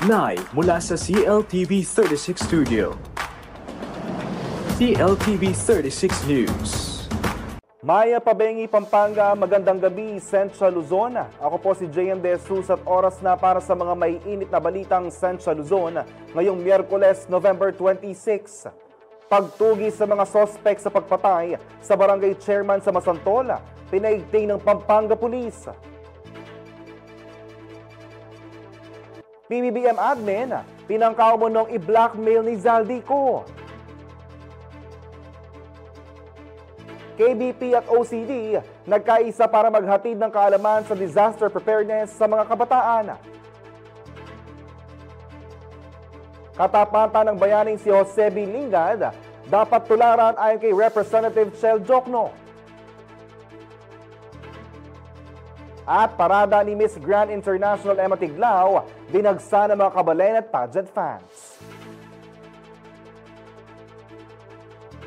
Live mula sa CLTV 36 Studio. CLTV 36 News. Maya Pabengi, Pampanga, magandang gabi, Central Luzon. Ako po si JM De Jesus at oras na para sa mga maiinit na balitang Central Luzon ngayong Miyerkules, November 26. Pagtugi sa mga sospek sa pagpatay sa barangay chairman sa Masantola, pinaigting ng Pampanga Police. PBBM admin, pinangkaw mo nung i-blackmail ni Zaldico. KBP at OCD nagkaisa para maghatid ng kaalaman sa disaster preparedness sa mga kabataan. Katapatan ng bayaning si Jose B. Lingad dapat tularan ayon kay Representative Chel Jokno. At parada ni Miss Grand International Emma Tiglao, dinagsa ng mga kabalen at pageant fans.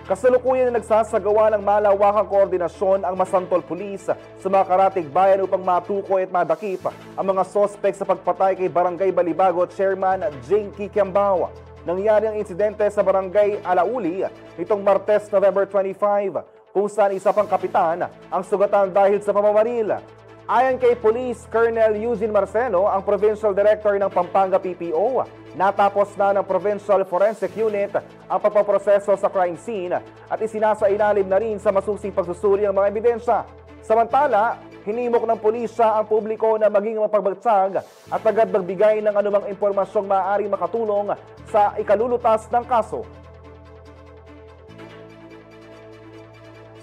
Kasalukuyan na nagsasagawa ng malawakang koordinasyon ang Masantol Police sa mga karatig bayan upang matukoy at madakip ang mga sospek sa pagpatay kay Barangay Balibago Chairman Jinky Kiambao. Nangyari ang insidente sa Barangay Alauli nitong Martes, November 25, kung saan isa pang kapitan ang sugatan dahil sa pamamaril. Ayon kay Police Colonel Eugene Marcelo, ang Provincial Director ng Pampanga PPO, natapos na ng Provincial Forensic Unit ang pagpaproseso sa crime scene at isinasailalim na rin sa masusing pagsusuri ng mga ebidensya. Samantala, hinimok ng pulisya ang publiko na maging mapagbagsag at agad magbigay ng anumang impormasyong maaaring makatulong sa ikalulutas ng kaso.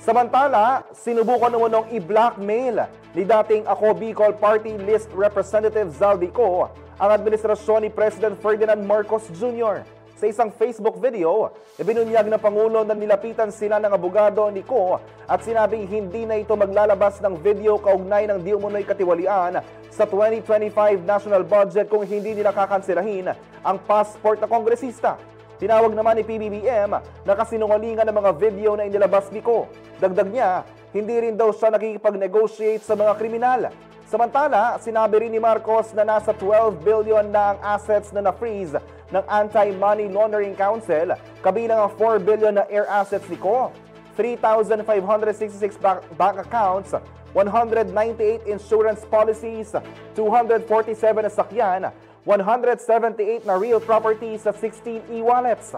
Samantala, sinubukan naman i-blackmail ni dating Ako Bicol Party List Representative Zaldico ang administrasyon ni President Ferdinand Marcos Jr. Sa isang Facebook video, ibinunyag ng Pangulo na nilapitan sila ng abogado ni Ko at sinabing hindi na ito maglalabas ng video kaugnay ng di umunoy katiwalian sa 2025 national budget kung hindi nila kakanselahin ang passport na kongresista. Tinawag naman ni PBBM na kasinungalingan ng mga video na inilabas ni Ko. Dagdag niya, hindi rin daw siya nakikipag-negotiate sa mga kriminal. Samantala, sinabi rin ni Marcos na nasa 12 billion na ang assets na na-freeze ng Anti-Money Laundering Council, kabilang ang 4 billion na air assets ni Ko, 3,566 bank accounts, 198 insurance policies, 247 na sakyan, 178 na real properties at 16 e-wallets.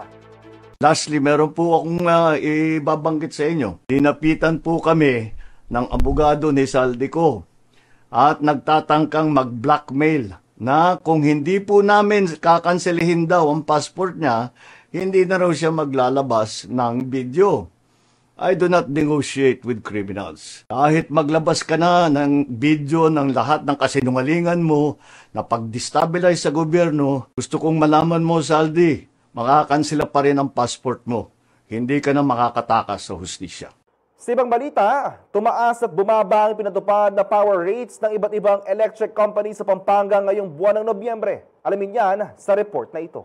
Lastly, meron po akong ibabanggit sa inyo. Dinapitan po kami ng abogado ni Zaldico at nagtatangkang mag-blackmail na kung hindi po namin kakanselihin daw ang passport niya, hindi na raw siya maglalabas ng video. I do not negotiate with criminals. Kahit maglabas ka na ng video ng lahat ng kasinungalingan mo na pag-destabilize sa gobyerno, gusto kong malaman mo, Zaldi, makakansela pa rin ang passport mo. Hindi ka na makakatakas sa hustisya. Sa ibang balita, tumaas at bumaba ang pinatupad na power rates ng iba't ibang electric company sa Pampanga ngayong buwan ng Nobyembre. Alamin yan sa report na ito.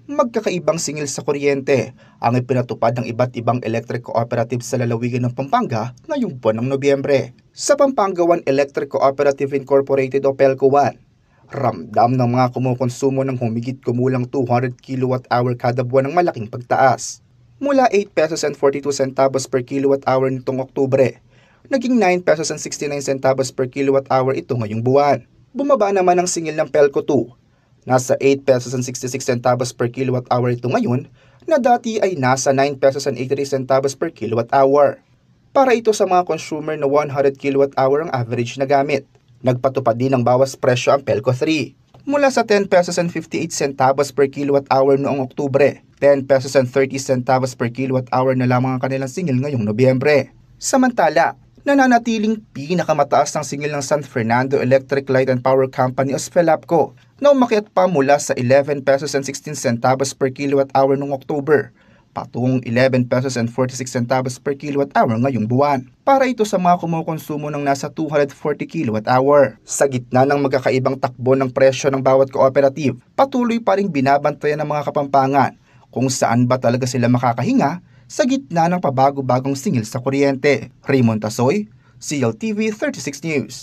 Magkakaibang singil sa kuryente ang ipinatupad ng iba't ibang electric cooperatives sa lalawigan ng Pampanga ngayong buwan ng Nobyembre. Sa Pampanga 1 Electric Cooperative Incorporated o PELCO 1, ramdam ng mga kumukonsumo ng humigit kumulang 200 kWh kada buwan ng malaking pagtaas. Mula 8 pesos and 42 centavos per kilowatt-hour nitong Oktubre, naging 9 pesos and 69 centavos per kilowatt-hour ito ngayong buwan. Bumaba naman ang singil ng PELCO 2. Nasa 8 pesos and 66 centavos per kilowatt-hour ito ngayon, na dati ay nasa 9 pesos and 83 centavos per kilowatt-hour. Para ito sa mga consumer na 100 kilowatt-hour ang average na gamit. Nagpatupad din ng bawas presyo ang PELCO 3. Mula sa 10 pesos and 58 centavos per kilowatt-hour noong Oktubre, 10 pesos and 30 centavos per kilowatt-hour na lamang ang kanilang singil ngayong Nobyembre. Samantala, nananatiling pinakamataas ng singil ng San Fernando Electric Light and Power Company o SFELAPCO na umakyat pa mula sa 11 pesos and 16 centavos per kilowatt-hour noong October, patungong 11 pesos and 46 centavos per kilowatt-hour ngayong buwan. Para ito sa mga kumukonsumo ng nasa 240 kilowatt-hour. Sa gitna ng magkakaibang takbo ng presyo ng bawat cooperative, patuloy pa ring binabantayan ng mga Kapampangan kung saan ba talaga sila makakahinga sa gitna ng pabago-bagong singil sa kuryente. Raymond Tasoy, CLTV 36 News.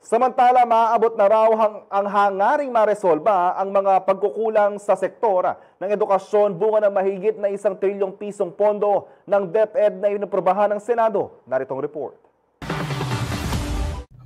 Samantala, maaabot na raw ang hangaring maresolba ang mga pagkukulang sa sektor ng edukasyon bunga ng mahigit na 1 trilyong pisong pondo ng DepEd na inaprobahan ng Senado. Naritong report.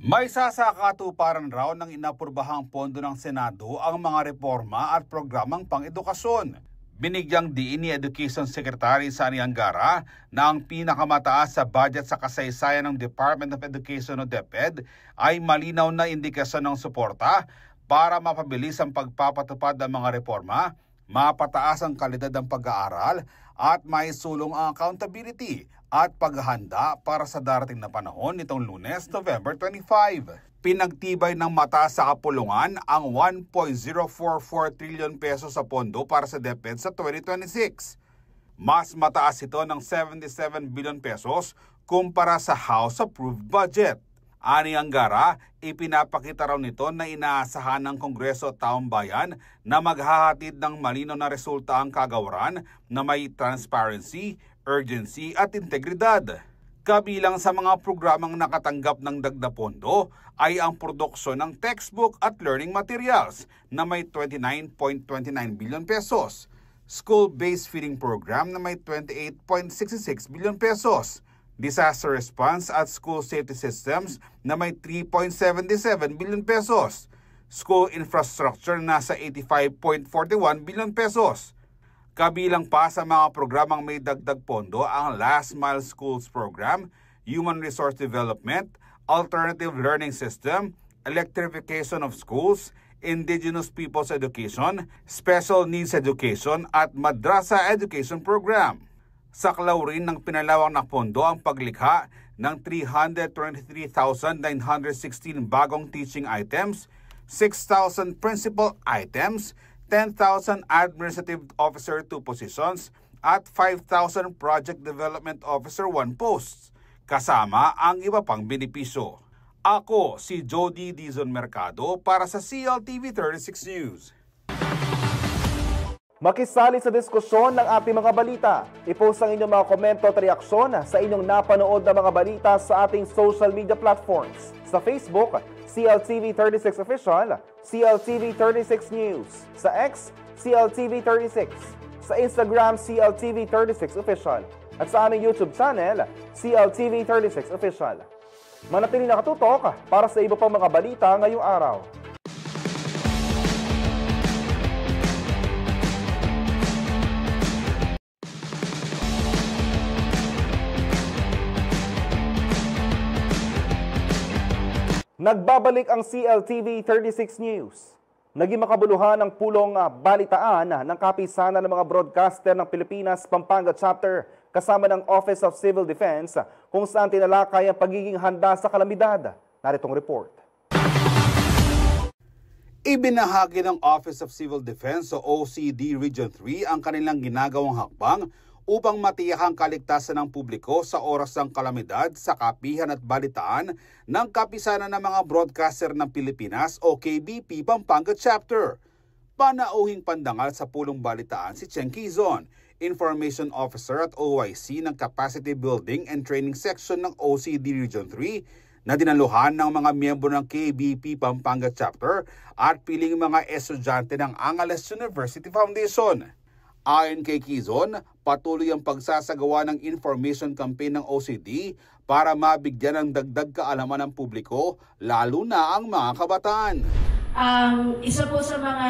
May sasakatuparan raw ng inaprobahang pondo ng Senado ang mga reforma at programang pang-edukasyon. Binigyang diin ni Education Secretary Sani Angara na ang pinakamataas sa budget sa kasaysayan ng Department of Education o DepEd ay malinaw na indikasyon ng suporta para mapabilis ang pagpapatupad ng mga reforma, mapataas ang kalidad ng pag-aaral at maisulong ang accountability at paghahanda para sa darating na panahon nitong Lunes, November 25. Pinagtibay ng mataas sa kapulungan ang 1.044 trillion pesos sa pondo para sa DepEd sa 2026. Mas mataas ito ng 77 billion pesos kumpara sa House-approved budget. Ani Angara, ipinapakita raw nito na inaasahan ng Kongreso at Taong Bayan na maghahatid ng malinaw na resulta ang kagawaran na may transparency, urgency at integridad. Kabilang sa mga programang nakatanggap ng dagdag pondo ay ang produksyon ng textbook at learning materials na may 29.29 billion pesos, school-based feeding program na may 28.66 billion pesos, disaster response at school safety systems na may 3.77 billion pesos, school infrastructure na sa 85.41 billion pesos. Kabilang pa sa mga programang may dagdag pondo ang Last Mile Schools Program, Human Resource Development, Alternative Learning System, Electrification of Schools, Indigenous Peoples Education, Special Needs Education at Madrasa Education Program. Saklaw rin ng pinalawak na pondo ang paglikha ng 323,916 bagong teaching items, 6,000 principal items, 10,000 Administrative Officer 2 positions at 5,000 Project Development Officer 1 posts, kasama ang iba pang benepisyo. Ako si Jody Dizon Mercado para sa CLTV 36 News. Makisali sa diskusyon ng ating mga balita. I-post ang inyong mga komento at reaksyon sa inyong napanood na mga balita sa ating social media platforms. Sa Facebook, CLTV36 Official, CLTV36 News. Sa X, CLTV36. Sa Instagram, CLTV36 Official. At sa aming YouTube channel, CLTV36 Official. Manatili nakatutok para sa iba pang mga balita ngayong araw. Nagbabalik ang CLTV 36 News. Naging makabuluhan ang pulong balitaan ng kapisanan ng mga broadcaster ng Pilipinas Pampanga Chapter kasama ng Office of Civil Defense kung saan tinalakay ang pagiging handa sa kalamidad. Naritong report. Ibinahagi ng Office of Civil Defense o OCD Region 3 ang kanilang ginagawang hakbang upang matiyak ang kaligtasan ng publiko sa oras ng kalamidad sa kapihan at balitaan ng kapisanan ng mga broadcaster ng Pilipinas o KBP Pampanga Chapter. Panauhing pandangal sa pulong balitaan si Cheng Quizon, Information Officer at OIC ng Capacity Building and Training Section ng OCD Region 3 na dinaluhan ng mga miyembro ng KBP Pampanga Chapter at piling mga estudyante ng Angeles University Foundation. Ayon kay Quizon, patuloy ang pagsasagawa ng information campaign ng OCD para mabigyan ng dagdag kaalaman ng publiko, lalo na ang mga kabataan. Isa po sa mga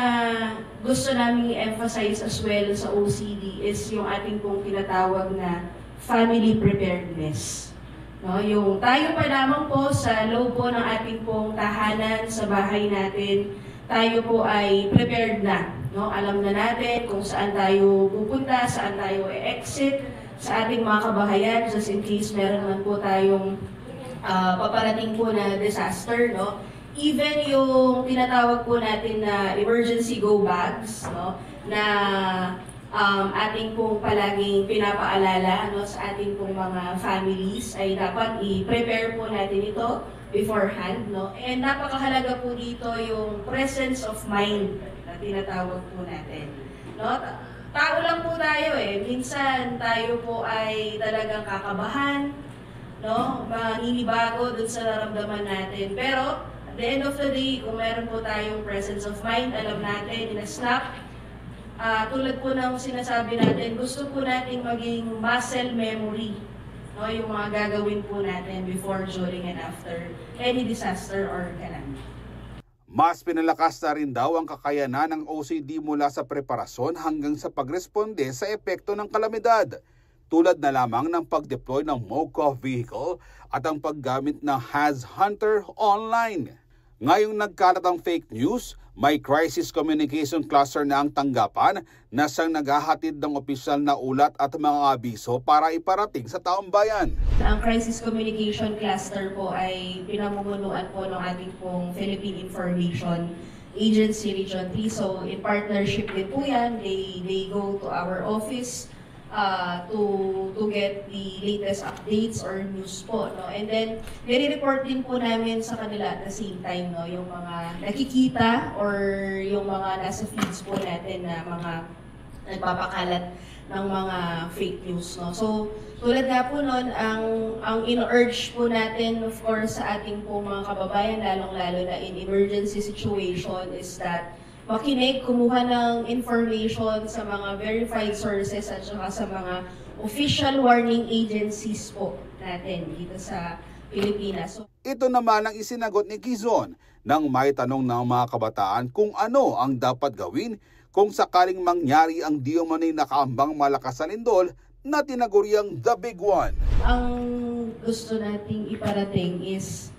gusto namin i-emphasize as well sa OCD is yung ating pong tinatawag na family preparedness. No, yung tayo pa lamang po sa loob po ng ating pong tahanan sa bahay natin, tayo po ay prepared na. No? Alam na natin kung saan tayo pupunta, saan tayo i-exit sa ating mga kabahayan, just in case meron man po tayong paparating po na disaster. No? Even yung tinatawag po natin na emergency go bags, no? Na ating pong palaging pinapaalala, no, sa ating pong mga families ay dapat i-prepare po natin ito beforehand, no? And napakahalaga po dito yung presence of mind na tinatawag po natin, no? Tao lang po tayo minsan tayo po ay talagang kakabahan, no? Maninibago dun sa nararamdaman natin, pero the end of the day, kung meron po tayong presence of mind, alam natin, in a snap, tulad po ng sinasabi natin, gusto po natin maging muscle memory, no, yung mga gagawin po natin before, during, and after any disaster or calamity. Mas pinalakas na rin daw ang kakayanan ng OCD mula sa preparasyon hanggang sa pagresponde sa epekto ng kalamidad, tulad na lamang ng pag-deploy ng MOCOV vehicle at ang paggamit ng HAZ Hunter online. Ngayong nagkalat ang fake news, may crisis communication cluster na ang tanggapan na siyang naghahatid ng opisyal na ulat at mga abiso para iparating sa taong bayan. Ang crisis communication cluster po ay pinamumunuan po ng ating pong Philippine Information Agency Region 3. So in partnership din po yan, they go to our office to get the latest updates or news po, no? And then nire-report din po namin sa kanila at the same time, no, yung mga nakikita or yung mga nasa feeds po natin na mga nagpapakalat ng mga fake news, no? So tulad nga po nun, ang in-urge po natin, of course, sa ating po mga kababayan, lalong-lalo na in emergency situation, is that makinig, kumuha ng information sa mga verified sources at saka sa mga official warning agencies po natin dito sa Pilipinas. Ito naman ang isinagot ni Quezon nang may tanong ng mga kabataan kung ano ang dapat gawin kung sakaling mangyari ang di umano'y nakaambang malakas na lindol na tinaguriang The Big One. Ang gusto nating iparating is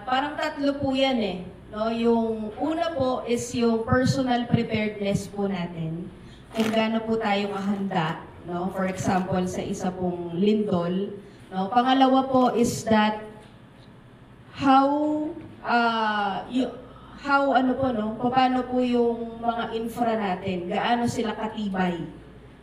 parang tatlo po yan eh. No, yung una po is yung personal preparedness po natin. Kung gaano po tayo kahanda, no? For example, sa isa pong lindol. No? Pangalawa po is that paano po yung mga infra natin, gaano sila katibay.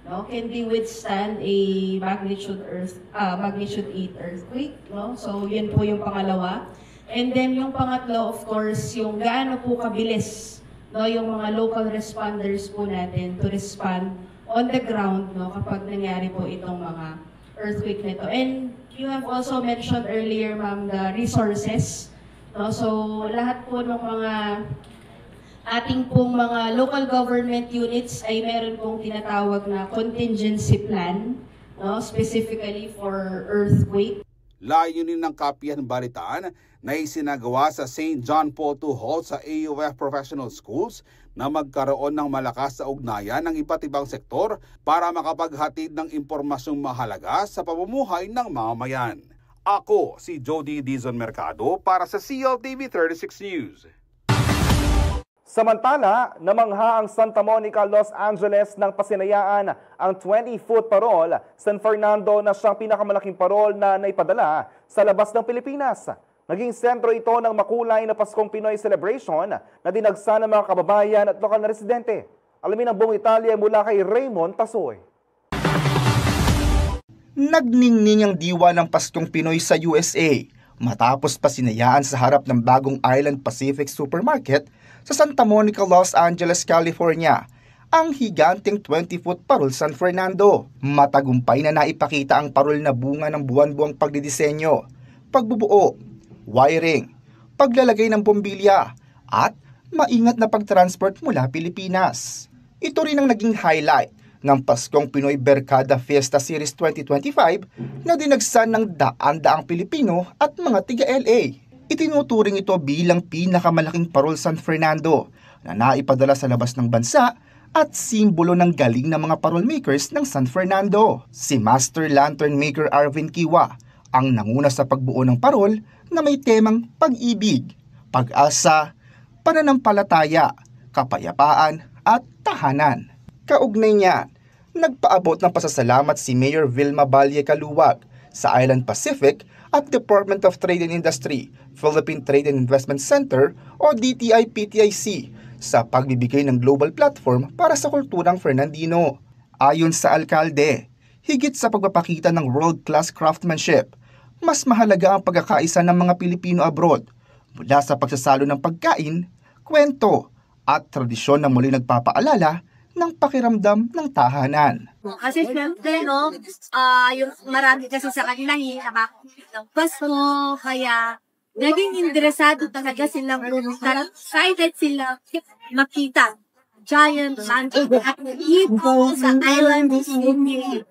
No? Can they withstand a magnitude 8 earthquake? No? So yun po yung pangalawa. And then yung pangatlo, of course, yung gaano po kabilis, no, yung mga local responders po natin to respond on the ground, no, kapag nangyari po itong mga earthquake nito. And you have also mentioned earlier, ma'am, the resources. No? So lahat po ng mga ating pong mga local government units ay meron pong tinatawag na contingency plan, no, specifically for earthquake. Layunin ng Kapihan Balitaan na isinagawa sa St. John Paul II Hall sa AUF Professional Schools na magkaroon ng malakas na ugnayan ng iba't ibang sektor para makapaghatid ng impormasyong mahalaga sa pamumuhay ng mamamayan. Ako si Jody Dizon Mercado para sa CLTV 36 News. Samantala, namangha ang Santa Monica, Los Angeles ng pasinayaan ang 20-foot parol San Fernando na siyang pinakamalaking parol na naipadala sa labas ng Pilipinas. Naging sentro ito ng makulay na Paskong Pinoy celebration na dinagsa ng mga kababayan at lokal na residente. Alamin ang buong Italia mula kay Raymond Tasoy. Nagningning ang diwa ng Paskong Pinoy sa USA matapos pasinayaan sa harap ng bagong Island Pacific Supermarket sa Santa Monica, Los Angeles, California, ang higanteng 20-foot parol San Fernando. Matagumpay na naipakita ang parol na bunga ng buwan-buwang pagdidisenyo, pagbubuo, wiring, paglalagay ng bombilya, at maingat na pagtransport mula Pilipinas. Ito rin ang naging highlight ng Paskong Pinoy Barkada Fiesta Series 2025 na dinagsan ng daan-daang Pilipino at mga tiga-LA. Itinuturing ito bilang pinakamalaking parol San Fernando na naipadala sa labas ng bansa at simbolo ng galing ng mga parol makers ng San Fernando. Si Master Lantern Maker Arvin Kiwa ang nanguna sa pagbuo ng parol na may temang pag-ibig, pag-asa, pananampalataya, kapayapaan at tahanan. Kaugnay niya, nagpaabot ng pasasalamat si Mayor Vilma Valle Caluwag sa Island Pacific at Department of Trade and Industry, Philippine Trade and Investment Center o DTI-PTIC sa pagbibigay ng global platform para sa kulturang Fernandino. Ayon sa alkalde, higit sa pagpapakita ng world-class craftsmanship, mas mahalaga ang pagkakaisa ng mga Pilipino abroad mula sa pagsasalo ng pagkain, kwento at tradisyon na muli nagpapaalala ng pakiramdam ng tahanan. Kasi syempre, yung marami kasi sa kanila nakakita ng Pasko, kaya naging interesado talaga silang pumunta. Excited sila makita giant lantern at dito sa Island City.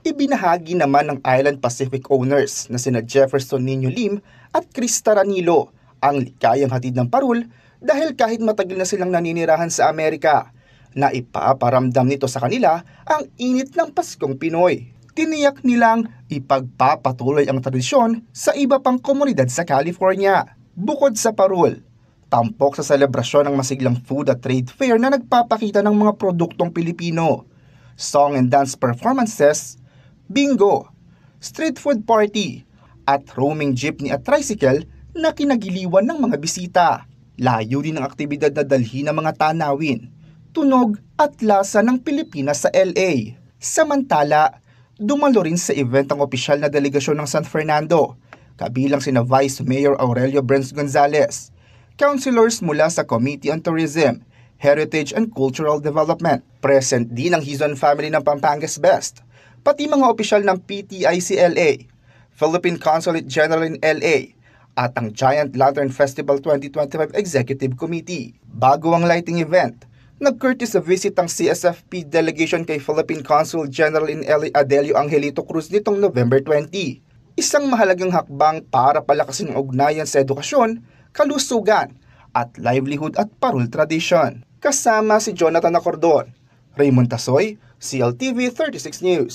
Ibinahagi naman ng Island Pacific owners na sina Jefferson Niño Lim at Chris Taranilo ang likayang hatid ng parul dahil kahit matagal na silang naninirahan sa Amerika, na ipaparamdam nito sa kanila ang init ng Paskong Pinoy. Tiniyak nilang ipagpapatuloy ang tradisyon sa iba pang komunidad sa California. Bukod sa parul, tampok sa selebrasyon ng masiglang food at trade fair na nagpapakita ng mga produktong Pilipino, song and dance performances, bingo, street food party, at roaming jeepney at tricycle na kinagiliwan ng mga bisita. Layo din ang aktibidad na dalhin ng mga tanawin, tunog at lasa ng Pilipinas sa LA. Samantala, dumalo rin sa event ang opisyal na delegasyon ng San Fernando, kabilang sina Vice Mayor Aurelio Brens Gonzales, councilors mula sa Committee on Tourism, Heritage and Cultural Development. Present din ang Hizon family ng Pampangas Best, pati mga opisyal ng PTICLA, Philippine Consulate General in LA, at ang Giant Lantern Festival 2025 Executive Committee. Bago ang lighting event, nag-courtesy visit ang CSFP delegation kay Philippine Consul General in LA Adelio Angelito Cruz nitong November 20. Isang mahalagang hakbang para palakasin ang ugnayan sa edukasyon, kalusugan, at livelihood at parul tradition. Kasama si Jonathan Acordon, Raymond Tasoy, CLTV 36 News.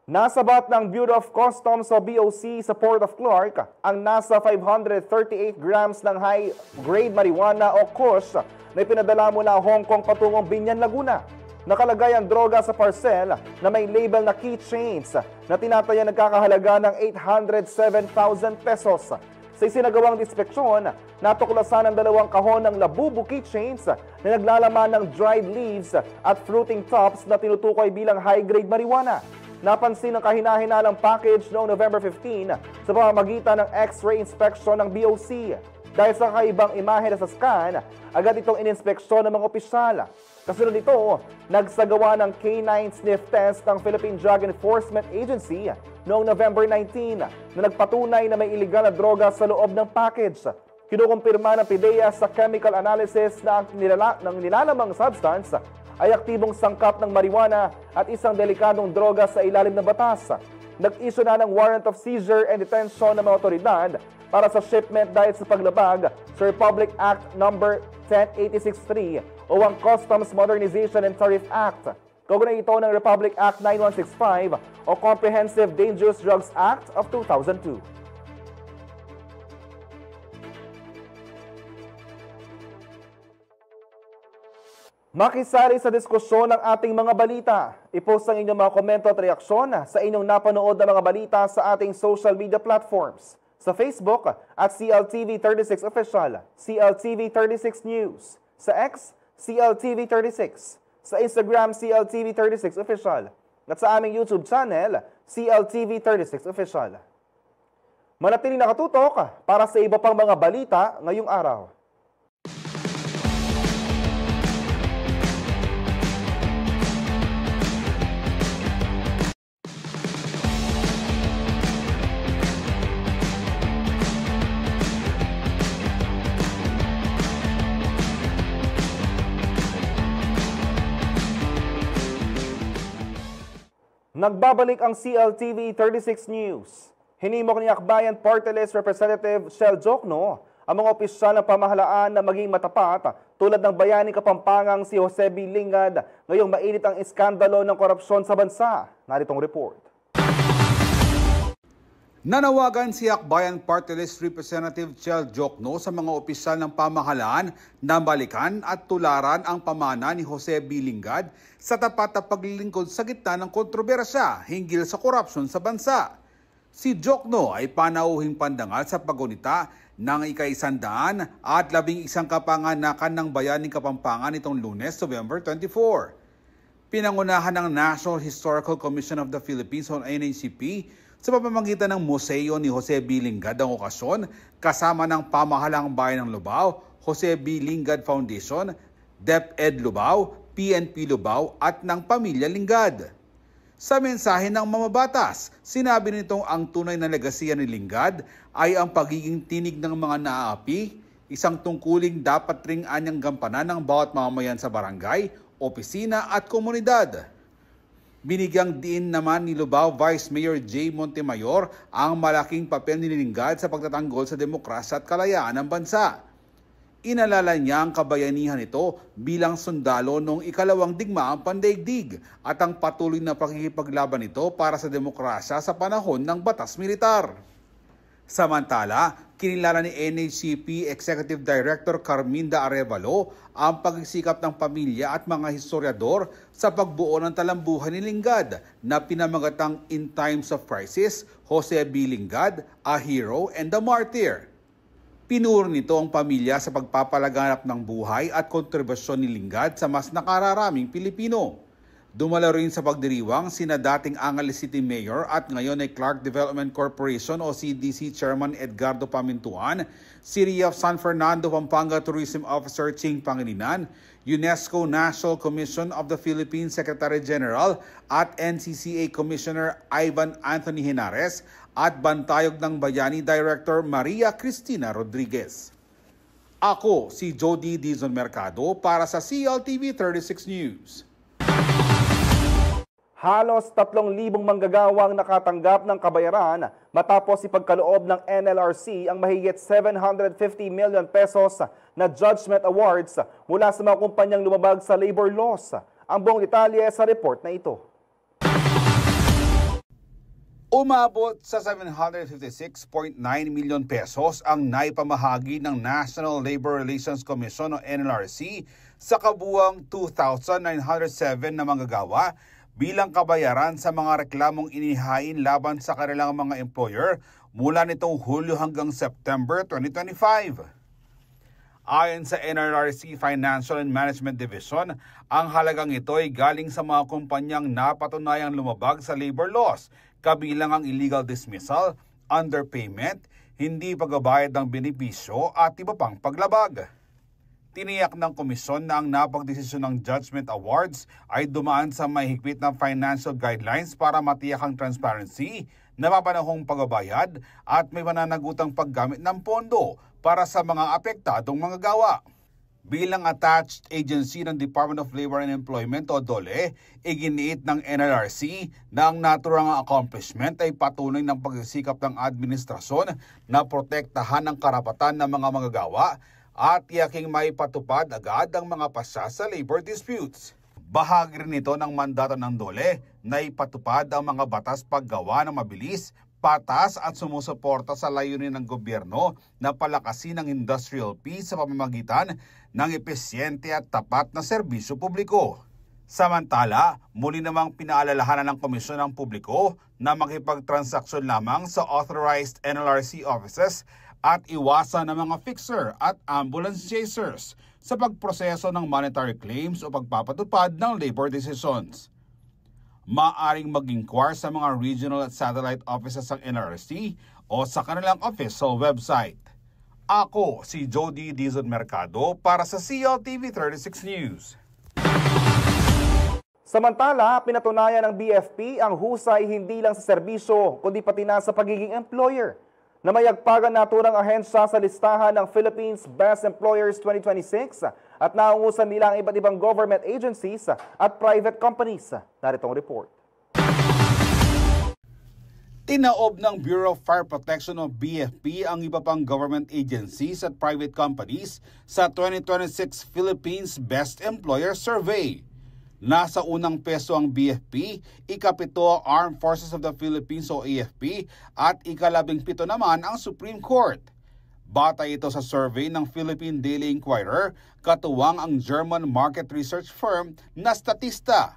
Nasabat ng Bureau of Customs o BOC sa Port of Clark ang nasa 538 grams ng high-grade marijuana o kush na ipinadala mula Hong Kong patungong Binyan, Laguna. Nakalagay ang droga sa parcel na may label na keychains na tinataya nagkakahalaga ng 807,000 pesos. Sa isinagawang dispeksyon, natuklasan ang 2 kahon ng labubu keychains na naglalaman ng dried leaves at fruiting tops na tinutukoy bilang high-grade marijuana. Napansin ang kahina-hinalang package noong November 15 sa pamamagitan ng X-ray inspection ng BOC. Dahil sa kaibang imahe na sa scan, agad itong ininspeksyon ng mga opisyal. Kasunod nito, nagsagawa ng K9 sniff test ng Philippine Drug Enforcement Agency noong November 19 na nagpatunay na may iligal na droga sa loob ng package. Kinukumpirma ng PIDEA sa chemical analysis na ang nilalamang substance ay aktibong sangkap ng marijuana at isang delikadong droga sa ilalim ng batas. Nag-issue na ng warrant of seizure and detention ng mga otoridad para sa shipment dahil sa paglabag sa Republic Act No. 10863 o ang Customs Modernization and Tariff Act. Kaugnay ito ng Republic Act 9165 o Comprehensive Dangerous Drugs Act of 2002. Makisali sa diskusyon ng ating mga balita. I-post ang inyong mga komento at reaksyon sa inyong napanood na mga balita sa ating social media platforms. Sa Facebook at CLTV36 Official, CLTV36 News. Sa X, CLTV36. Sa Instagram, CLTV36 Official. At sa aming YouTube channel, CLTV36 Official. Manatiling nakatutok para sa iba pang mga balita ngayong araw. Nagbabalik ang CLTV 36 News. Hinimok ni Akbayan Party List Representative Shel Jokno ang mga opisyal ng pamahalaan na maging matapat tulad ng Bayani Kapampangang si Jose B. Lingad ngayong mainit ang iskandalo ng korupsyon sa bansa. Naritong report. Nanawagan si Akbayan Party List Representative Shel Jokno sa mga opisyal ng pamahalaan na balikan at tularan ang pamana ni Jose B. Lingad sa tapat na paglilingkod sa gitna ng kontrobersya hinggil sa korupsyon sa bansa. Si Jokno ay panauhing pandangal sa pagunita ng ika-100 at 11 kapanganakan ng Bayaning Kapampangan nitong Lunes, November 24. Pinangunahan ng National Historical Commission of the Philippines o NHCP sa pamamagitan ng museo ni Jose B. Lingad ang okasyon kasama ng Pamahalang Bayan ng Lubao, Jose B. Lingad Foundation, DepEd Lubao, PNP Lubao at ng Pamilya Lingad. Sa mensahe ng mamabatas, sinabi nitong ang tunay na legasiya ni Lingad ay ang pagiging tinig ng mga naaapi, isang tungkuling dapat ring anyang gampanan ng bawat mamamayan sa barangay, opisina at komunidad. Binigyang diin naman ni Lubao Vice Mayor J. Montemayor ang malaking papel ni Lingad sa pagtatanggol sa demokrasya at kalayaan ng bansa. Inalala niya ang kabayanihan nito bilang sundalo noong ikalawang digmaang pandaigdig at ang patuloy na pakikipaglaban nito para sa demokrasya sa panahon ng batas militar. Samantala, kinilala ni NHCP Executive Director Carminda Arevalo ang pagsisikap ng pamilya at mga historiador sa pagbuo ng talambuhan ni Lingad na pinamagatang In Times of Crisis, Jose B. Lingad, a Hero and a Martyr. Pinuro nito ang pamilya sa pagpapalaganap ng buhay at kontribusyon ni Lingad sa mas nakararaming Pilipino. Dumalo rin sa pagdiriwang sina dating Angeles City Mayor at ngayon ay Clark Development Corporation o CDC Chairman Edgardo Pamintuan, City of San Fernando Pampanga Tourism Officer Ching Pangilinan, UNESCO National Commission of the Philippines Secretary General at NCCA Commissioner Ivan Anthony Henares at Bantayog ng Bayani Director Maria Cristina Rodriguez. Ako si Jody Dizon Mercado para sa CLTV 36 News. Halos 3,000 manggagawang nakatanggap ng kabayaran matapos ipagkaloob ng NLRC ang mahigit 750 million pesos na judgment awards mula sa mga kumpanyang lumabag sa labor laws. Ang buong detalye sa report na ito. Umabot sa 756.9 million pesos ang naipamahagi ng National Labor Relations Commission o NLRC sa kabuuang 2,907 na manggagawa bilang kabayaran sa mga reklamong inihain laban sa kanilang mga employer mula nitong Hulyo hanggang September 2025. Ayon sa NLRC Financial and Management Division, ang halagang ito ay galing sa mga kumpanyang napatunayang lumabag sa labor laws, kabilang ang illegal dismissal, underpayment, hindi pagbabayad ng benepisyo at iba pang paglabag. Tiniyak ng komisyon na ang napagdesisyon ng Judgment Awards ay dumaan sa mahigpit na financial guidelines para matiyak ang transparency, napapanahong pagbabayad at may mananagutang paggamit ng pondo para sa mga apektadong manggagawa. Bilang attached agency ng Department of Labor and Employment o DOLE, iginiit ng NLRC na ang naturang accomplishment ay patunay ng pagsisikap ng administrasyon na protektahan ang karapatan ng mga manggagawa at tiyaking may patupad agad ang mga pasya sa labor disputes. Bahagi rin ito ng mandato ng DOLE na ipatupad ang mga batas paggawa ng mabilis, patas at sumusuporta sa layunin ng gobyerno na palakasin ang industrial peace sa pamamagitan ng epesyente at tapat na serbisyo publiko. Samantala, muli namang pinaalalahanan ng Komisyon ng Publiko na makipagtransaksyon lamang sa authorized NLRC offices at iwasan ng mga fixer at ambulance chasers sa pagproseso ng monetary claims o pagpapatupad ng labor decisions. Maaring mag-inquire sa mga regional at satellite offices ng NLRC o sa kanilang official website. Ako si Jody Dizon Mercado para sa CLTV 36 News. Samantala, pinatunayan ng BFP ang husay hindi lang sa serbisyo kundi pati na sa pagiging employer. Namayagpagan naturang ahensya sa listahan ng Philippines Best Employers 2026 at naungusan nila ang iba't ibang government agencies at private companies. Narito ang report. Tinaob ng Bureau of Fire Protection o BFP ang iba pang government agencies at private companies sa 2026 Philippines Best Employer Survey. Nasa unang peso ang BFP, ika-7 Armed Forces of the Philippines o AFP at ika-17 naman ang Supreme Court. Batay ito sa survey ng Philippine Daily Inquirer, katuwang ang German market research firm na Statista.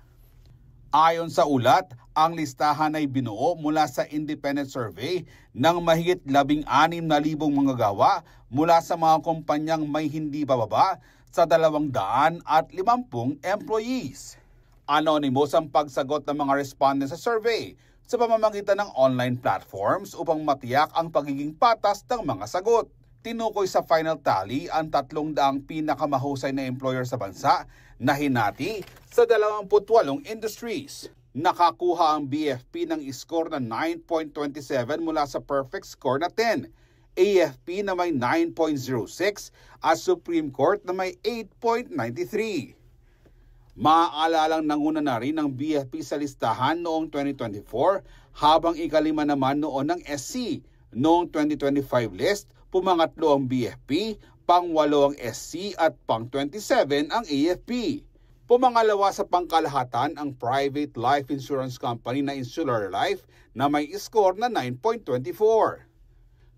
Ayon sa ulat, ang listahan ay binuo mula sa independent survey ng mahigit 16,000 manggagawa mula sa mga kumpanyang may hindi bababa sa 250 employees. Anonymous ang pagsagot ng mga respondents sa survey sa pamamagitan ng online platforms upang matiyak ang pagiging patas ng mga sagot. Tinukoy sa final tally ang 300 pinakamahusay na employer sa bansa na hinati sa 28 industries. Nakakuha ang BFP ng score na 9.27 mula sa perfect score na 10. AFP na may 9.06 at Supreme Court na may 8.93. Maaalala nanguna na rin ng BFP sa listahan noong 2024 habang ikalima naman noon ng SC. Noong 2025 list, pumangatlo ang BFP, pang-8 ang SC at pang-27 ang AFP. Pumangalawa sa pangkalahatan ang private life insurance company na Insular Life na may score na 9.24.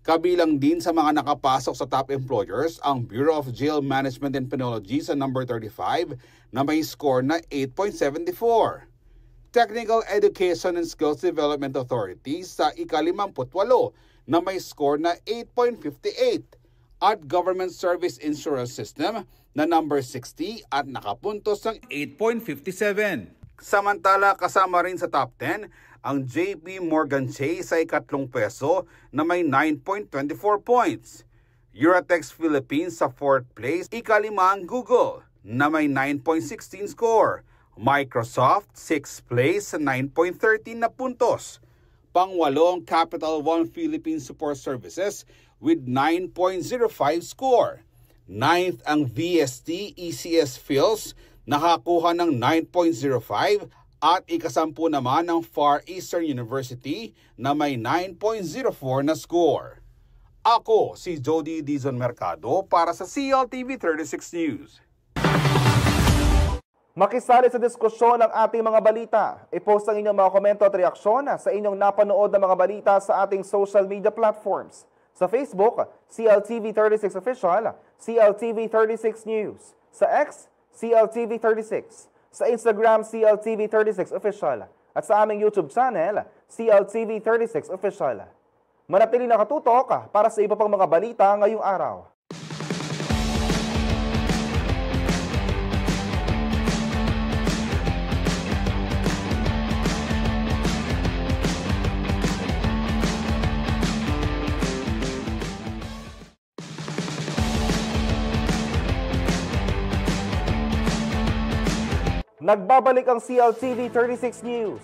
Kabilang din sa mga nakapasok sa top employers ang Bureau of Jail Management and Penology sa number 35 na may score na 8.74. Technical Education and Skills Development Authority sa ika-58 na may score na 8.58 at Government Service Insurance System na number 60 at nakapuntos ng 8.57. Samantala, kasama rin sa top 10 ang JP Morgan Chase sa ika-3 peso na may 9.24 points. Eurotex Philippines sa 4th place, ika-5 ang Google na may 9.16 score. Microsoft 6th place sa 9.13 na puntos. Pang-8 ang Capital One Philippine Support Services with 9.05 score. 9th ang VST ECS Phils, nakakuha ng 9.05 at ika-10 naman ang Far Eastern University na may 9.04 na score. Ako si Jody Dizon Mercado para sa CLTV 36 News. Makisali sa diskusyon ng ating mga balita. I-post ang inyong mga komento at reaksyon sa inyong napanood na mga balita sa ating social media platforms. Sa Facebook, CLTV36 Official, CLTV36 News. Sa X, CLTV36. Sa Instagram, CLTV36 Official. At sa aming YouTube channel, CLTV36 Official. Manatili nakatutok para sa iba pang mga balita ngayong araw. Nagbabalik ang CLTV 36 News.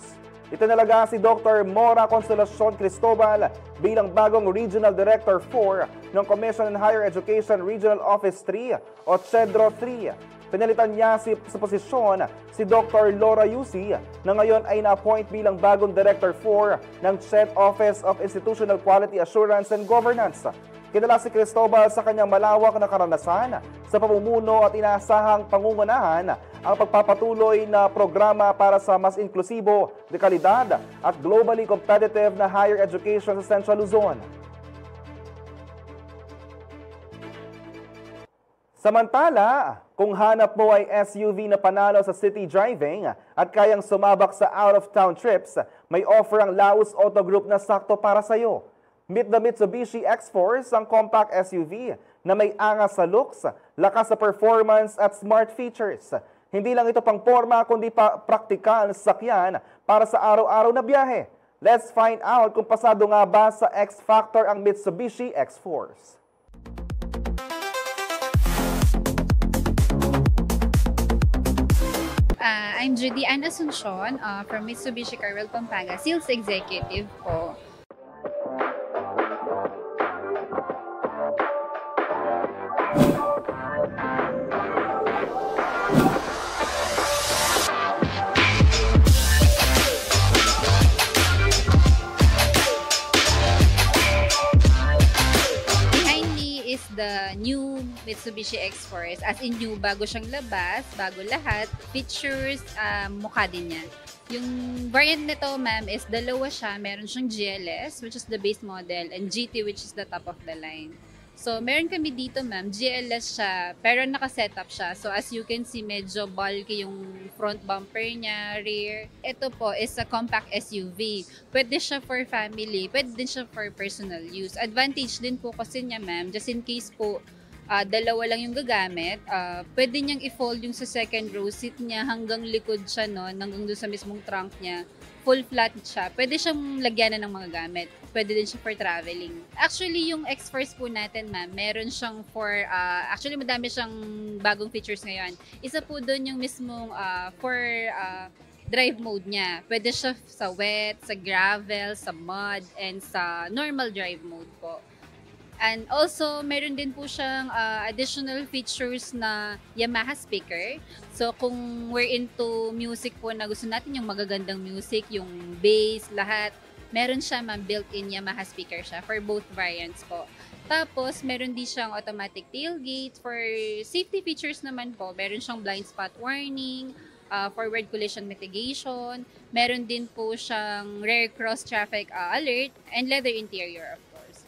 Itinalaga si Dr. Mora Consolacion Cristobal bilang bagong Regional Director 4 ng Commission on Higher Education Regional Office 3 o CEDRO 3. Pinalitan niya sa posisyon si Dr. Laura Yusi na ngayon ay na-appoint bilang bagong Director 4 ng CHED Office of Institutional Quality Assurance and Governance. Kinala si Cristobal sa kanyang malawak na karanasan sa pamumuno at inaasahang pangungunahan ang pagpapatuloy na programa para sa mas inklusibo, de kalidad at globally competitive na higher education sa Central Luzon. Samantala, kung hanap mo ay SUV na panalo sa city driving at kayang sumabak sa out-of-town trips, may offer ang Laos Auto Group na sakto para sa iyo. Meet the Mitsubishi X-Force, ang compact SUV na may angas sa looks, lakas sa performance at smart features. Hindi lang ito pang forma kundi pa praktikal na sasakyan para sa araw-araw na biyahe. Let's find out kung pasado nga ba sa X-Factor ang Mitsubishi X-Force. I'm Judy Ann Asuncion from Mitsubishi Carwell, Pampanga, Sales Executive po. The new Mitsubishi X-Force, as in new, bago siyang labas, bago lahat, features, mukha din niya. Yung variant nito, ma'am, is dalawa siya. Meron siyang GLS, which is the base model, and GT, which is the top of the line. So, meron kami dito, ma'am, GLS siya, pero naka-setup siya. So, as you can see, medyo bulky yung front bumper niya, rear. Ito po is a compact SUV. Pwede siya for family, pwede din siya for personal use. Advantage din po kasi niya, ma'am, just in case po, dalawa lang yung gagamit, pwede niyang i-fold yung sa second row seat niya hanggang likod siya, no, hanggang doon sa mismong trunk niya. Full flat siya. Pwede siyang lagyanan ng mga gamit. Pwede din siya for traveling. Actually, yung X-Force po natin, ma'am, meron siyang for, actually madami siyang bagong features ngayon. Isa po doon yung mismong for drive mode niya. Pwede siya sa wet, sa gravel, sa mud, and sa normal drive mode po. And also, meron din po siyang additional features na Yamaha speaker. So, kung we're into music po na gusto natin yung magagandang music, yung bass, lahat, meron siya built-in Yamaha speaker siya for both variants po. Tapos, meron din siyang automatic tailgate. For safety features naman po, meron siyang blind spot warning, forward collision mitigation, meron din po siyang rear cross traffic alert, and leather interior of course.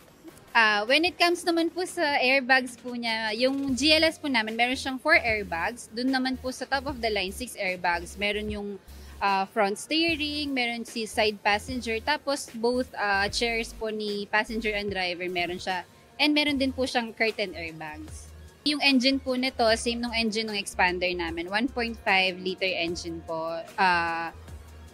When it comes naman po sa airbags po niya, yung GLS po namin, meron siyang 4 airbags. Doon naman po sa top of the line, 6 airbags. Meron yung front steering, meron si side passenger, tapos both chairs po ni passenger and driver meron siya. And meron din po siyang curtain airbags. Yung engine po nito, same nung engine ng expander namin, 1.5 liter engine po.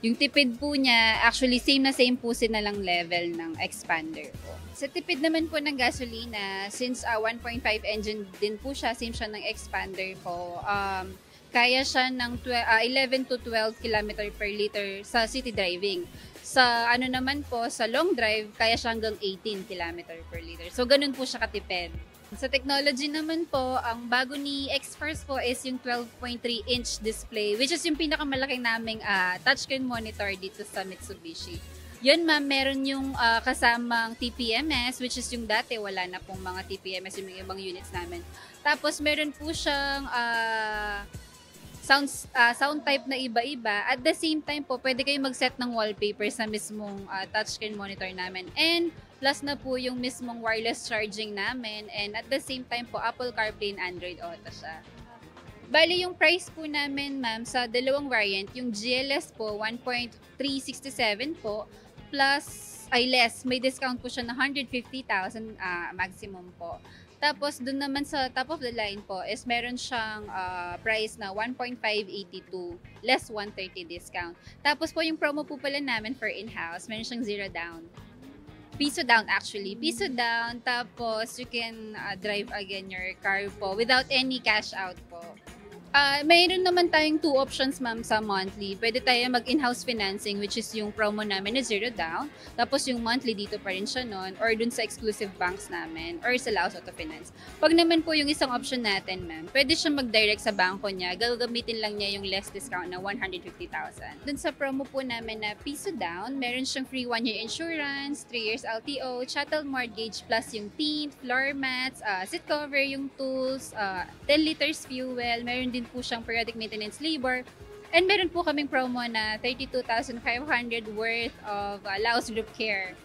Yung tipid po niya, actually same po sila lang level ng expander po. Sa tipid naman po ng gasolina, since 1.5 engine din po siya, same siya ng expander po, kaya siya ng 11 to 12 km per liter sa city driving. Sa ano naman po, sa long drive, kaya siya hanggang 18 km per liter. So, ganun po siya katipid. Sa technology naman po, ang bago ni X-Force po is yung 12.3-inch display, which is yung pinakamalaki naming touchscreen monitor dito sa Mitsubishi. Yun ma'am, meron yung kasamang TPMS, which is yung dati wala na pong mga TPMS yung ibang units namin. Tapos meron po siyang sound type na iba-iba. At the same time po, pwede kayo mag-set ng wallpaper sa mismong touchscreen monitor namin. And plus na po yung mismong wireless charging namin. And at the same time po, Apple CarPlay and Android Auto siya. Bali, yung price po namin, ma'am, sa dalawang variant, yung GLS po, 1.367 po, plus, less, may discount po siya na 150,000 maximum po. Tapos, dun naman sa top of the line po is meron siyang price na 1.582, less 130 discount. Tapos po, yung promo po pala namin for in-house, meron siyang zero down. Piso down actually. Piso down, tapos you can drive again your car po without any cash out po. Mayroon naman tayong 2 options ma'am sa monthly. Pwede tayo mag-in-house financing, which is yung promo namin na zero down. Tapos yung monthly dito pa rin siya nun, or dun sa exclusive banks namin, or sa Laos Auto Finance. Pag naman po yung isang option natin ma'am, pwede siya mag-direct sa banko niya. Gagamitin lang niya yung less discount na 150,000. Dun sa promo po namin na piso down, meron siyang free 1-year insurance, 3 years LTO, chattel mortgage, plus yung tint, floor mats, seat cover, yung tools, 10 liters fuel, meron din po siyang periodic maintenance labor. And meron po kaming promo na 32,500 worth of Laos Group Care.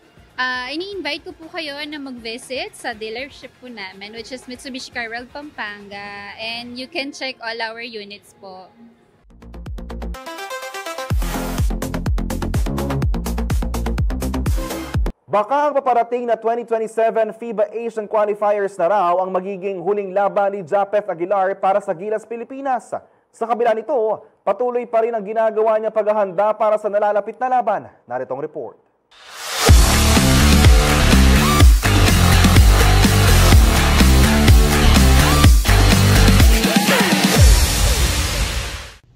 Ini-invite ko po kayo na mag-visit sa dealership po namin, which is Mitsubishi Car World Pampanga. And you can check all our units po. Baka ang paparating na 2027 FIBA Asian Qualifiers na raw ang magiging huling laban ni Japeth Aguilar para sa Gilas Pilipinas. Sa kabila nito, patuloy pa rin ang ginagawa niya paghahanda para sa nalalapit na laban. Narito ang report.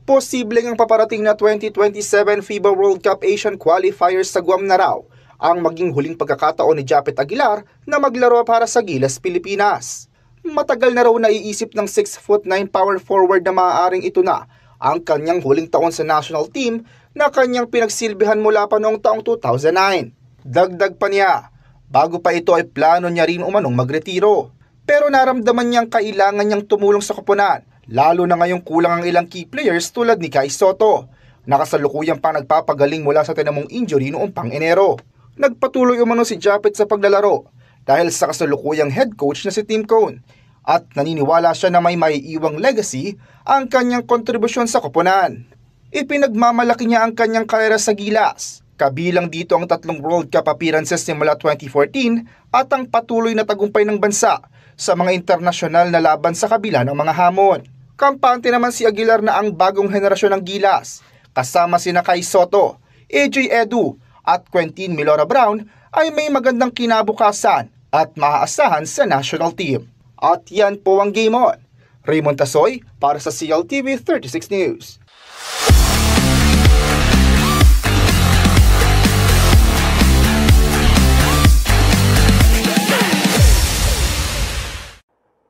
Posibleng ang paparating na 2027 FIBA World Cup Asian Qualifiers sa Guam na raw ang maging huling pagkakataon ni Japeth Aguilar na maglaro para sa Gilas Pilipinas. Matagal na raw naiisip ng 6'9" power forward na maaaring ito na ang kanyang huling taon sa national team na kanyang pinagsilbihan mula pa noong taong 2009. Dagdag pa niya, bago pa ito ay plano niya rin umanong magretiro. Pero naramdaman niyang kailangan niyang tumulong sa koponan, lalo na ngayong kulang ang ilang key players tulad ni Kai Sotto. Nakasalukuyang pang nagpapagaling mula sa tinamong injury noong pang-Enero. Nagpatuloy umano si Japeth sa paglalaro dahil sa kasalukuyang head coach na si Tim Cone at naniniwala siya na may maiiwang legacy ang kanyang kontribusyon sa koponan. Ipinagmamalaki niya ang kanyang karera sa Gilas, kabilang dito ang 3 World Cup appearances simula 2014 at ang patuloy na tagumpay ng bansa sa mga internasyonal na laban sa kabila ng mga hamon. Kampante naman si Aguilar na ang bagong henerasyon ng Gilas, kasama sina Kai Sotto, AJ Edu at Quentin Milora Brown ay may magandang kinabukasan at maaasahan sa national team. At yan po ang Game On. Raymond Tasoy para sa CLTV 36 News.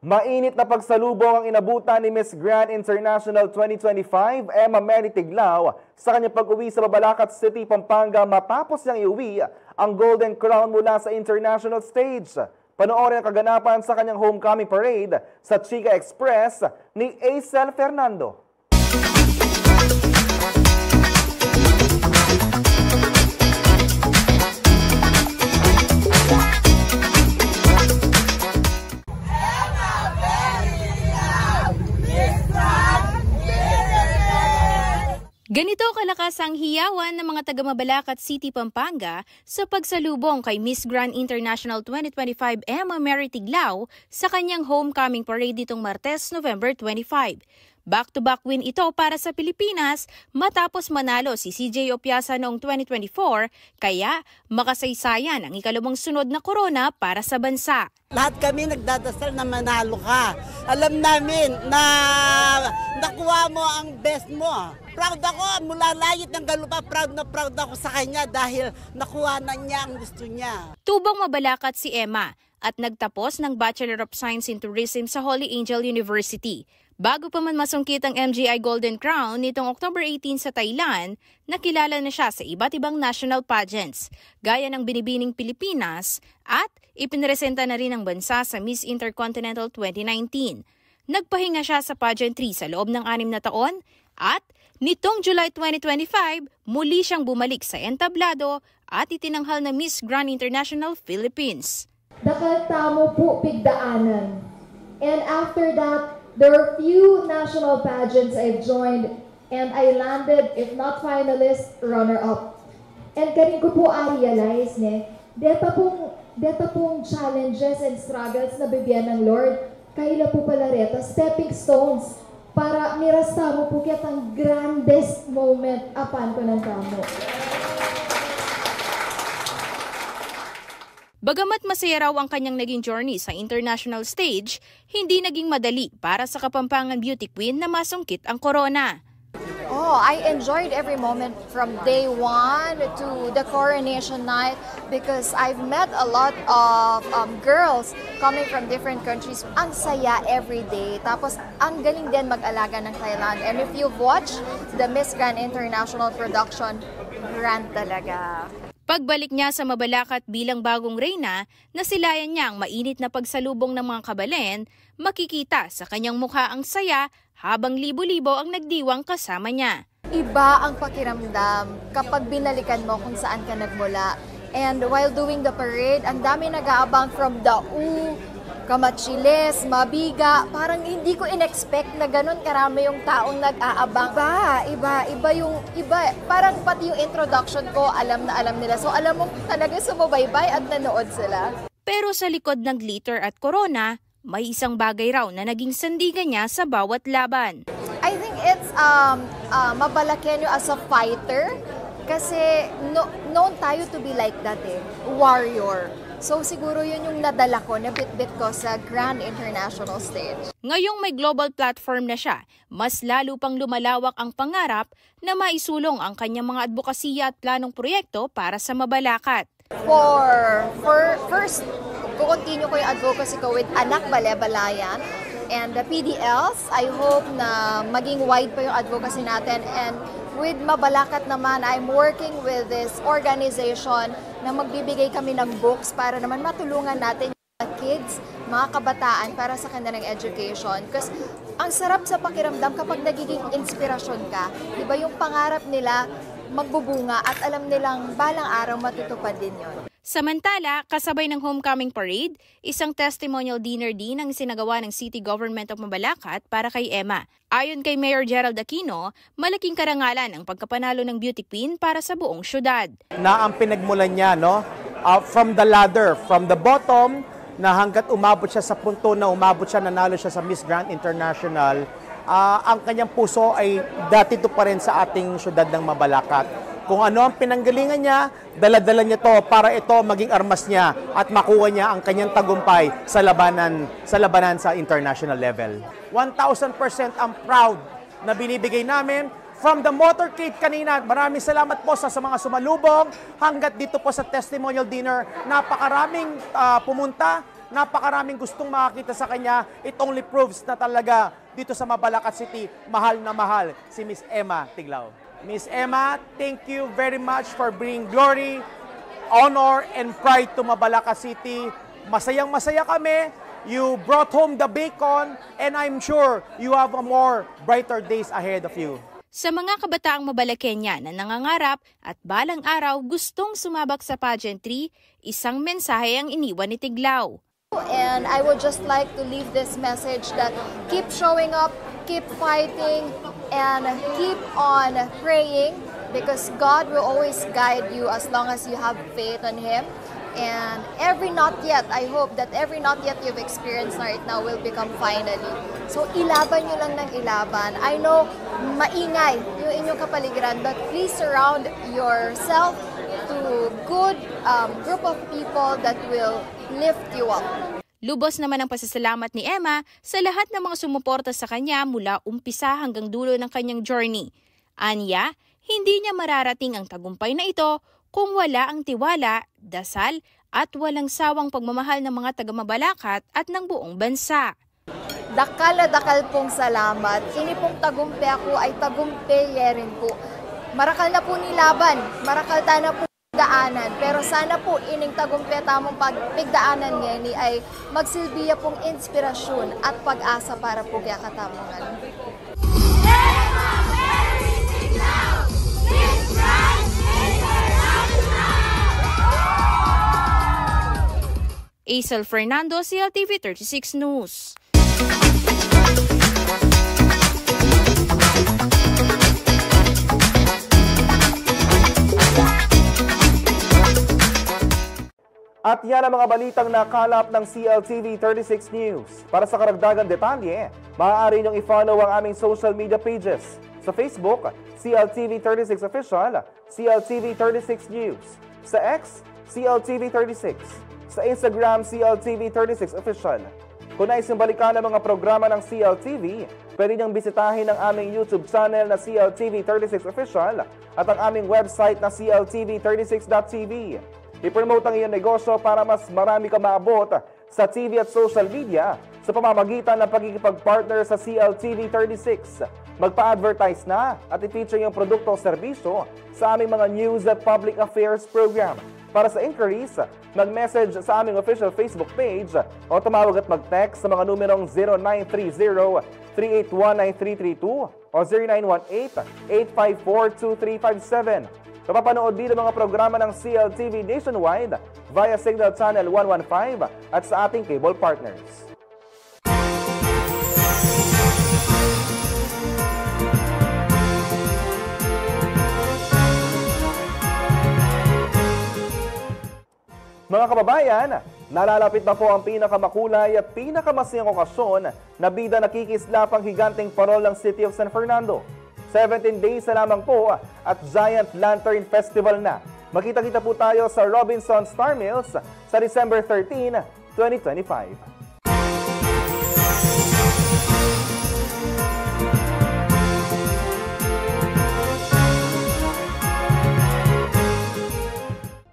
Mainit na pagsalubong ang inabutan ni Miss Grand International 2025, Emma Mary Tiglao, sa kanyang pag-uwi sa Mabalacat City, Pampanga matapos niyang iuwi ang Golden Crown mula sa international stage. Panoorin ang kaganapan sa kanyang homecoming parade sa Chica Express ni Aisel Fernando. Ganito kalakas ang hiyawan ng mga taga-Mabalacat City, Pampanga sa pagsalubong kay Miss Grand International 2025 Emma Mary Tiglao sa kanyang homecoming parade ditong Martes, November 25. Back-to-back win ito para sa Pilipinas matapos manalo si CJ Opiasa noong 2024, kaya makasaysayan ang ikalawang sunod na korona para sa bansa. Lahat kami nagdadasal na manalo ka. Alam namin na nakuha mo ang best mo. Proud ako, mula langit ng galupa, proud ako sa kanya dahil nakuha na niya ang gusto niya. Tubong Mabalacat si Emma at nagtapos ng Bachelor of Science in Tourism sa Holy Angel University. Bago pa man masungkit ang MGI Golden Crown nitong October 18 sa Thailand, nakilala na siya sa iba't ibang national pageants, gaya ng Binibining Pilipinas, at ipinresenta na rin ang bansa sa Miss Intercontinental 2019. Nagpahinga siya sa pageantry sa loob ng 6 na taon at nitong July 2025, muli siyang bumalik sa entablado at itinanghal na Miss Grand International Philippines. Nakalta mo po pigdaanan. And after that, there were few national pageants I've joined and I landed, if not finalist, runner-up. And kanin ko po realize deta pong challenges and struggles na bibigyan ng Lord, kaila po pala reta, stepping stones para mirasta mo po kaya ang grandest moment apan ko ng kamo. Bagamat masaya raw ang kanyang naging journey sa international stage, hindi naging madali para sa Kapampangan beauty queen na masungkit ang corona. I enjoyed every moment from day one to the coronation night because I've met a lot of girls coming from different countries. Ang saya every day. Tapos, ang galing din mag-alaga ng Thailand. And if you've watched the Miss Grand International production, grand talaga. Pagbalik niya sa Mabalacat bilang bagong reyna, nasilayan niya ang mainit na pagsalubong ng mga kabalen, makikita sa kanyang mukha ang saya habang libo-libo ang nagdiwang kasama niya. Iba ang pakiramdam kapag binalikan mo kung saan ka nagmula. And while doing the parade, ang dami nag-aabang from Dau, Kamachiles, Mabiga. Parang hindi ko in-expect na ganun karami yung taong nag-aabang. Iba. Parang pati yung introduction ko, alam na alam nila. So alam mo talaga sumubaybay at nanood sila. Pero sa likod ng glitter at corona, may isang bagay raw na naging sandigan niya sa bawat laban. I think it's Mabalaqueño as a fighter. Kasi known tayo to be like that warrior. So siguro yun yung nadala ko, na bit-bit ko sa Grand International Stage. Ngayong may global platform na siya, mas lalo pang lumalawak ang pangarap na maisulong ang kanyang mga advokasya at planong proyekto para sa Mabalacat. First, kukontinue ko yung advocacy ko with Anak Balebalayan and the PDLs. I hope na maging wide pa yung advocacy natin. And with Mabalacat naman, I'm working with this organization na magbibigay kami ng books para naman matulungan natin mga kids, mga kabataan para sa kanilang education. Kasi ang sarap sa pakiramdam kapag nagiging inspirasyon ka. Diba yung pangarap nila magbubunga at alam nilang balang araw matutupad din yun. Samantala, kasabay ng homecoming parade, isang testimonial dinner din ang sinagawa ng City Government of Mabalacat para kay Emma. Ayon kay Mayor Gerald Aquino, malaking karangalan ang pagkapanalo ng beauty queen para sa buong syudad. Na ang pinagmulan niya, from the ladder, from the bottom, na hanggat umabot siya sa punto na nanalo siya sa Miss Grand International, ang kanyang puso ay dati pa rin sa ating syudad ng Mabalacat. Kung ano ang pinanggalingan niya, dala-dala niya to para ito maging armas niya at makuha niya ang kanyang tagumpay sa labanan sa international level. 1,000% ang proud na binibigay namin from the motorcade kanina. Maraming salamat po sa mga sumalubong hanggat dito po sa testimonial dinner. Napakaraming pumunta Napakaraming gustong makakita sa kanya. It only proves na talaga dito sa Mabalacat City, mahal na mahal si Miss Emma Tiglao. Miss Emma, thank you very much for bringing glory, honor, and pride to Mabalacat City. Masayang-masaya kami. You brought home the bacon, and I'm sure you have a more brighter days ahead of you. Sa mga kabataang Mabalakenya na nangangarap at balang araw gustong sumabak sa pageantry, isang mensahe ang iniwan ni Tiglao. And I would just like to leave this message that keep showing up, keep fighting, and keep on praying because God will always guide you as long as you have faith on Him. And every not yet, I hope that every not yet you've experienced right now will become finally. So ilaban nyo lang ng ilaban. I know maingay yung inyong kapaligiran, but please surround yourself to good group of people that will lift you up. Lubos naman ang pasasalamat ni Emma sa lahat ng mga sumuporta sa kanya mula umpisa hanggang dulo ng kanyang journey. Anya, hindi niya mararating ang tagumpay na ito kung wala ang tiwala, dasal at walang sawang pagmamahal ng mga taga-Mabalacat at ng buong bansa. Dakal na dakal pong salamat. Ini pong tagumpe ako ay tagumpe rin po. Marakal na po nilaban, marakal ta na po daanan. Pero sana po ining tagumpe tamong pagdaanan ngayon ay magsilbiya pong inspirasyon at pag-asa para po kaya katamungan. Aisel Fernando, CLTV 36 News. At yan ang mga balitang nakalap ng CLTV 36 News. Para sa karagdagang detalye, maaari niyong i-follow ang aming social media pages. Sa Facebook, CLTV 36 Official, CLTV 36 News. Sa X, CLTV 36. Sa Instagram, CLTV 36 Official. Kung nais yung balikan ang mga programa ng CLTV, pwede niyong bisitahin ang aming YouTube channel na CLTV 36 Official at ang aming website na CLTV36.tv. I-promote ang iyong negosyo para mas marami ka maabot sa TV at social media sa pamamagitan ng pagkikipag-partner sa CLTV 36. Magpa-advertise na at i-feature yung produkto o serbisyo sa aming mga news at public affairs program. Para sa inquiries, mag-message sa aming official Facebook page o tumawag at mag-text sa mga numerong 0930-3819332 o 0918-854-2357. Kapapanood din ang mga programa ng CLTV nationwide via Signal Channel 115 at sa ating cable partners. Mga kababayan, nalalapit na po ang pinakamakulay at pinakamasayang okasyon na bida nakikislapang higanteng parol ng City of San Fernando. 17 days na lamang po at Giant Lantern Festival na. Makita-kita po tayo sa Robinson Star Mills sa December 13, 2025.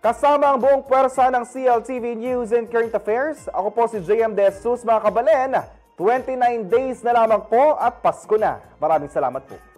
Kasama ang buong puwersa ng CLTV News and Current Affairs, ako po si JM De Jesus, mga kabalen. 29 days na lamang po at Pasko na. Maraming salamat po.